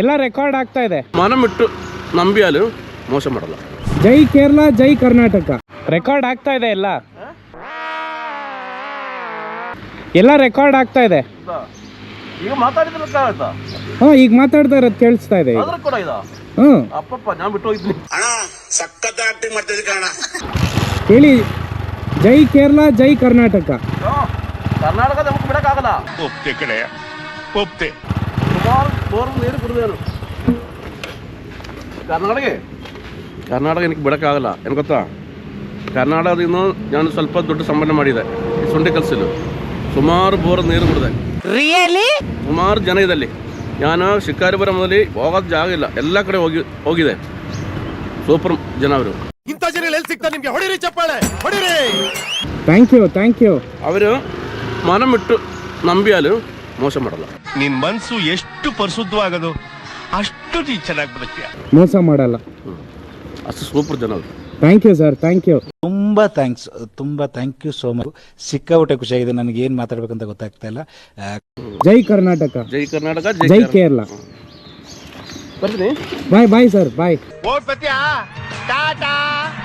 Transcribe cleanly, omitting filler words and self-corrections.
ಎಲ್ಲ ರೆಕಾರ್ಡ್ ಆಗ್ತಾ ಇದೆ. ಮನಮಿಟ್ಟು ನಂಬಿಯಾಲು ಮೋಸ ಮಾಡಲ್ಲ. ಜೈ ಕೇರಳ, ಜೈ ಕರ್ನಾಟಕ. ರೆಕಾರ್ಡ್ ಆಗ್ತಾ ಇದೆ, ಎಲ್ಲ ರೆಕಾರ್ಡ್ ಆಗ್ತಾ ಇದೆ. ಈಗ ಮಾತಾಡಿದ್ರೆ ಹಾ, ಈಗ ಮಾತಾಡ್ತಾ ಇರೋದು ಕೇಳಿಸ್ತಾ ಇದೆ. ಅಪ್ಪಪ್ಪ ನಾನು ಬಿಟ್ಟು ಹೋಗಿದ್ದೀನಿ. ಹೇಳಿ, ಜೈ ಕೇರಳ, ಜೈ ಕರ್ನಾಟಕ. ಕರ್ನಾಟಕ ನಮಗೆ ಬಿಡಕ್ಕಾಗಲ್ಲ. ಒಪ್ತೆ ಕಡೆ ಒಪ್ತೆ. ಸುಮಾರು ಬೋರ್ ನೀರು ಕುಡಿದೇನು ಕರ್ನಾಟಕ എനിക്ക് ಬಿಡಕ್ಕಾಗಲ್ಲ. ಏನು ಗೊತ್ತಾ, ಕರ್ನಾಟಕದಿಂದ ನಾನು ಸ್ವಲ್ಪ ದುಡ್ಡು ಸಂಪಾದನೆ ಮಾಡಿದೆ ಈ ಸುಂಡಿ ಕೆಲಸಲು. ಸುಮಾರು ಬೋರ್ ನೀರು ಕುಡಿದೆ. ಸುಮಾರು ಜನ ಇದಲ್ಲಿ. ನಾನು ಶಿಕಾರಿಪುರಮಲ್ಲಿ ಹೋಗೋದು ಜಾಗ ಇಲ್ಲ, ಎಲ್ಲ ಕಡೆ ಹೋಗಿದೆ. ಸೂಪರ್ ಜನ ಅವರು. ಇಂಥ ಜನ ಎಲ್ಲಿ ಸಿಗ್ತಾರೆ ನಿಮ್ಗೆ? ಹೊಡಿರಿ ಚಪ್ಪಾಳೆ, ಹೊಡಿರಿ. Thank you. ಅವರು ಮನಮಿಟ್ಟು ನಂಬಿಯಾಲು ಮೋಸ ಮಾಡಲ್ಲ. ನಿನ್ ಮನ್ಸು ಎಷ್ಟು ಪರಿಶುದ್ಧವಾಗದು ಅಷ್ಟು ನೀ ಚೆನ್ನಾಗಿ ಬದುಕ್ತೀಯ. ಮೋಸ ಮಾಡಲ್ಲ. ಅಷ್ಟು ಸೂಪರ್ ಜನ ಅವರು. Thank you sir, thank you. ತುಂಬ ಥ್ಯಾಂಕ್ ಯು ಸೋ ಮಚ್. ಸಿಕ್ಕಾಪಟ್ಟೆ ಖುಷಿಯಾಗಿದೆ. ನನಗೆ ಏನು ಮಾತಾಡ್ಬೇಕಂತ ಗೊತ್ತಾಗ್ತಾ ಇಲ್ಲ. ಜೈ ಕರ್ನಾಟಕ, ಜೈ ಕರ್ನಾಟಕ, ಜೈ ಕೇರಳ. ಬರ್ತೀನಿ. ಬಾಯ್ ಸರ್, ಬಾಯ್. ಓ ಪತ್ಯ ಟಾಟಾ.